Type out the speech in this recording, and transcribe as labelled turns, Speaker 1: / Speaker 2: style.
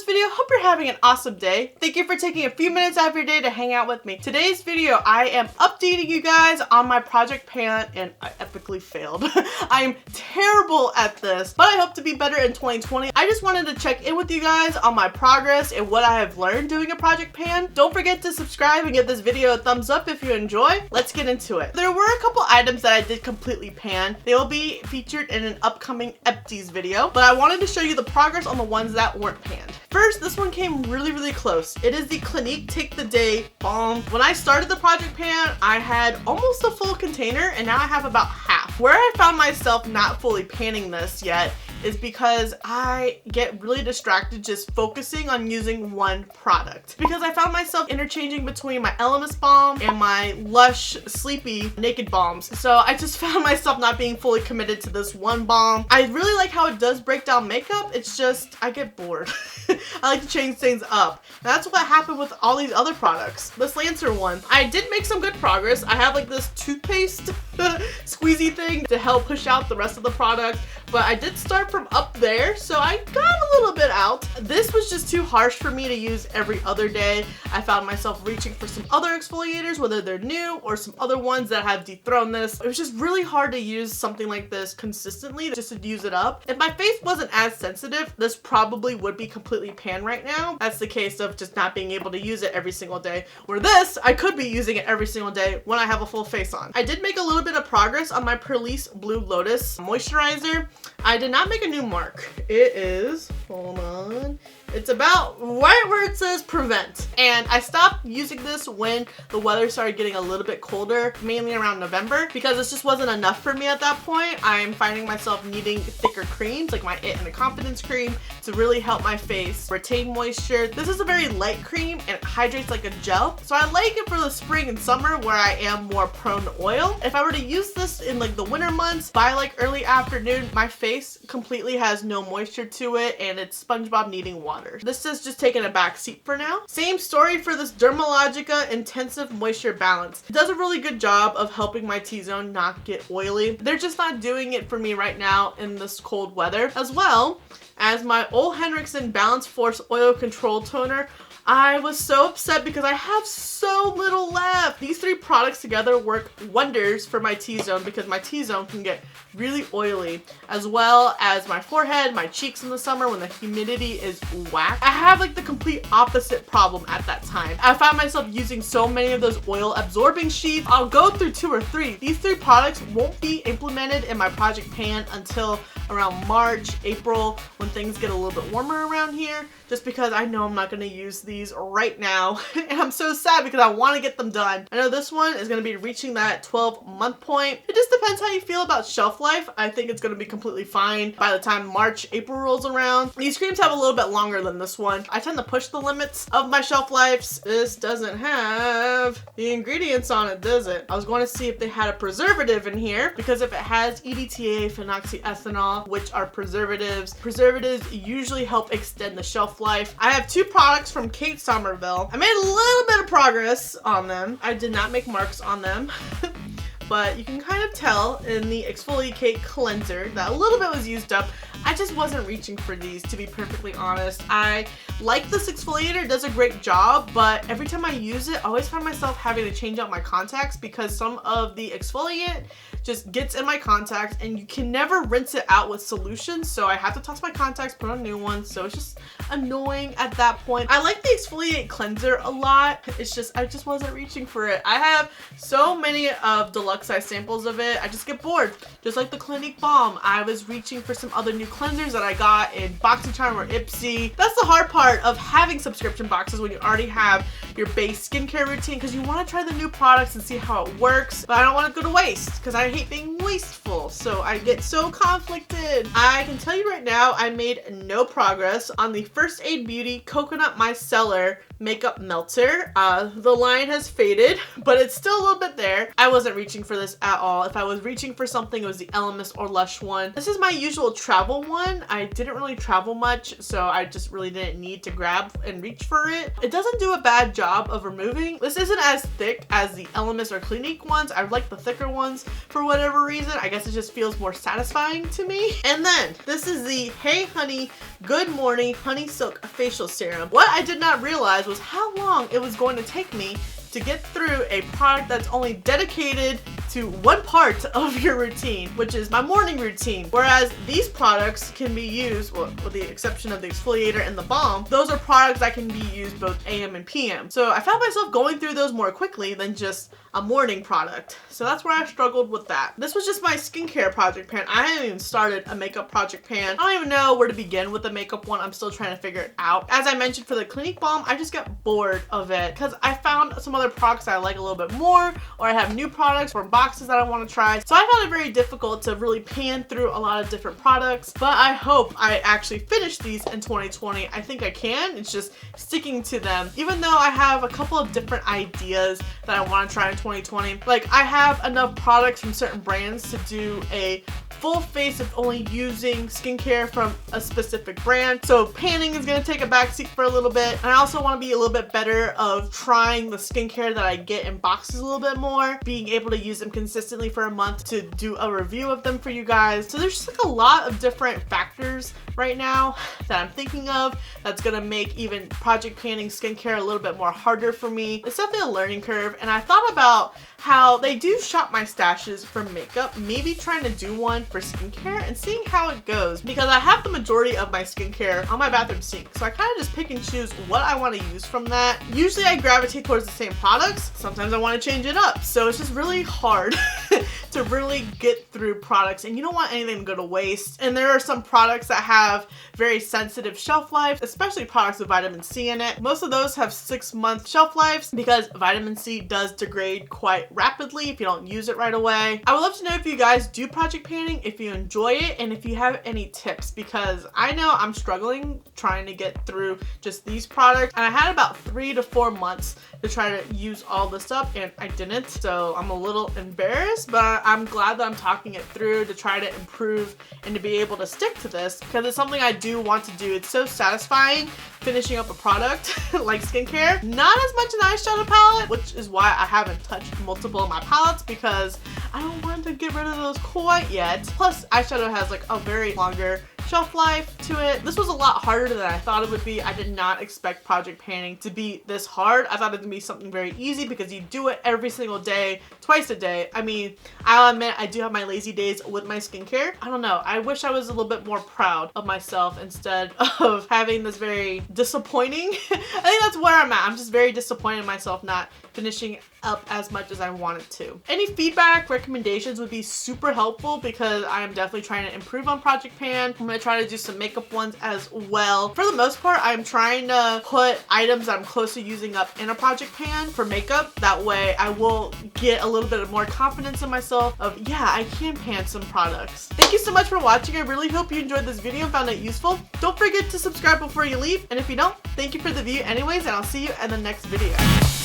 Speaker 1: this video. Hope you're having an awesome day. Thank you for taking a few minutes out of your day to hang out with me. Today's video, I am updating you guys on my project pan, and I epically failed. I am terrible at this, but I hope to be better in 2020. I just wanted to check in with you guys on my progress and what I have learned doing a project pan. Don't forget to subscribe and give this video a thumbs up if you enjoy. Let's get into it. There were a couple items that I did completely pan. They will be featured in an upcoming IPSY video, but I wanted to show you the progress on the ones that weren't panned. First, this one came really close. It is the Clinique Take the Day Balm. When I started the project pan, I had almost a full container, and now I have about half. Where I found myself not fully panning this yet is because I get really distracted just focusing on using one product. Because I found myself interchanging between my Elemis balm and my Lush Sleepy Naked Balms. So I just found myself not being fully committed to this one balm. I really like how it does break down makeup. It's just, I get bored. I like to change things up. That's what happened with all these other products. This Lancer one, I did make some good progress. I have like this toothpaste squeezy thing to help push out the rest of the product, but I did start from up there, so I got a little bit out. This was just too harsh for me to use every other day. I found myself reaching for some other exfoliators, whether they're new or some other ones that have dethroned this. It was just really hard to use something like this consistently just to use it up. If my face wasn't as sensitive, this probably would be completely pan right now. That's the case of just not being able to use it every single day. Where this, I could be using it every single day when I have a full face on. I did make a little bit of progress on my Perlice Blue Lotus moisturizer. I did not make a new mark. It is, hold on, it's about right where it says prevent. And I stopped using this when the weather started getting a little bit colder, mainly around November, because this just wasn't enough for me at that point. I'm finding myself needing thicker creams, like my It and the Confidence cream, to really help my face retain moisture. This is a very light cream and it hydrates like a gel. So I like it for the spring and summer where I am more prone to oil. If I were to use this in like the winter months, by like early afternoon, my face completely has no moisture to it and it's SpongeBob needing water. This is just taking a back seat for now. Same story for this Dermalogica Intensive Moisture Balance. It does a really good job of helping my T-zone not get oily. They're just not doing it for me right now in this cold weather. As well as my Ole Henriksen Balance Force Oil Control Toner. I was so upset because I have so little left. These three products together work wonders for my T-zone because my T-zone can get really oily, as well as my forehead, my cheeks in the summer when the humidity is whack. I have like the complete opposite problem at that time. I found myself using so many of those oil absorbing sheets. I'll go through 2 or 3. These 3 products won't be implemented in my project pan until around March, April, when things get a little bit warmer around here, just because I know I'm not going to use these right now. And I'm so sad because I want to get them done. I know this one is going to be reaching that 12-month point. It just depends how you feel about shelf life. I think it's going to be completely fine by the time March, April rolls around. These creams have a little bit longer than this one. I tend to push the limits of my shelf lives. This doesn't have the ingredients on it, does it? I was going to see if they had a preservative in here, because if it has EDTA, phenoxyethanol, which are preservatives usually help extend the shelf life. I have 2 products from Kate Somerville. I made a little bit of progress on them. I did not make marks on them. But you can kind of tell in the Exfoliate Cleanser that a little bit was used up. I just wasn't reaching for these, to be perfectly honest. I like this exfoliator, it does a great job, but every time I use it, I always find myself having to change out my contacts because some of the exfoliant just gets in my contacts and you can never rinse it out with solution. So I have to toss my contacts, put on new ones. So it's just annoying at that point. I like the Exfoliate Cleanser a lot. It's just, I just wasn't reaching for it. I have so many of deluxe size samples of it. I just get bored. Just like the Clinique Balm, I was reaching for some other new cleansers that I got in BOXYCHARM or IPSY. That's the hard part of having subscription boxes when you already have your base skincare routine, because you want to try the new products and see how it works, but I don't want to go to waste because I hate being wasteful, so I get so conflicted. I can tell you right now, I made no progress on the First Aid Beauty Coconut Micellar Makeup Melter. The line has faded, but it's still a little bit there. I wasn't reaching for this at all. If I was reaching for something, it was the Elemis or Lush one. This is my usual travel one. I didn't really travel much, so I just really didn't need to grab and reach for it. It doesn't do a bad job of removing. This isn't as thick as the Elemis or Clinique ones. I like the thicker ones for whatever reason. I guess it just feels more satisfying to me. And then this is the Hey Honey Good Morning Honey Silk Facial Serum. What I did not realize was how long it was going to take me to get through a product that's only dedicated to one part of your routine, which is my morning routine. Whereas these products can be used, well, with the exception of the exfoliator and the balm, those are products that can be used both AM and PM. So I found myself going through those more quickly than just a morning product. So that's where I struggled with that. This was just my skincare project pan. I haven't even started a makeup project pan. I don't even know where to begin with the makeup one. I'm still trying to figure it out. As I mentioned for the Clinique Balm, I just got bored of it because I found some other products that I like a little bit more, or I have new products or boxes that I want to try. So I found it very difficult to really pan through a lot of different products, but I hope I actually finish these in 2020. I think I can. It's just sticking to them. Even though I have a couple of different ideas that I want to try in 2020. Like, I have enough products from certain brands to do a full face of only using skincare from a specific brand. So panning is going to take a backseat for a little bit. And I also want to be a little bit better of trying the skincare that I get in boxes a little bit more, being able to use them consistently for a month to do a review of them for you guys. So there's just like a lot of different factors right now that I'm thinking of that's going to make even project panning skincare a little bit more harder for me. It's definitely a learning curve, and I thought about how they do shop my stashes for makeup, maybe trying to do one for skincare and seeing how it goes, because I have the majority of my skincare on my bathroom sink, so I kind of just pick and choose what I want to use from that. Usually I gravitate towards the same products. Sometimes I want to change it up, so it's just really hard to really get through products, and you don't want anything to go to waste. And there are some products that have very sensitive shelf life, especially products with vitamin C in it. Most of those have 6-month shelf lives because vitamin C does degrade quite rapidly if you don't use it right away. I would love to know if you guys do project panning, if you enjoy it, and if you have any tips, because I know I'm struggling trying to get through just these products, and I had about 3 to 4 months to try to use all this up, and I didn't. So I'm a little embarrassed, but I'm glad that I'm talking it through to try to improve and to be able to stick to this, because it's something I do want to do. It's so satisfying finishing up a product like skincare. Not as much an eyeshadow palette, which is why I haven't touched multiple of my palettes, because I don't want to get rid of those quite yet. Plus, eyeshadow has like a very longer shelf life to it. This was a lot harder than I thought it would be. I did not expect project panning to be this hard. I thought it would be something very easy because you do it every single day, twice a day. I mean, I'll admit I do have my lazy days with my skincare. I don't know. I wish I was a little bit more proud of myself instead of having this very disappointing. I think that's where I'm at. I'm just very disappointed in myself not finishing up as much as I wanted to. Any feedback, recommendations would be super helpful, because I am definitely trying to improve on project pan. I'm gonna try to do some makeup ones as well. For the most part, I'm trying to put items that I'm close to using up in a project pan for makeup. That way I will get a little bit of more confidence in myself of, yeah, I can pan some products. Thank you so much for watching. I really hope you enjoyed this video and found it useful. Don't forget to subscribe before you leave, and if you don't, thank you for the view anyways, and I'll see you in the next video.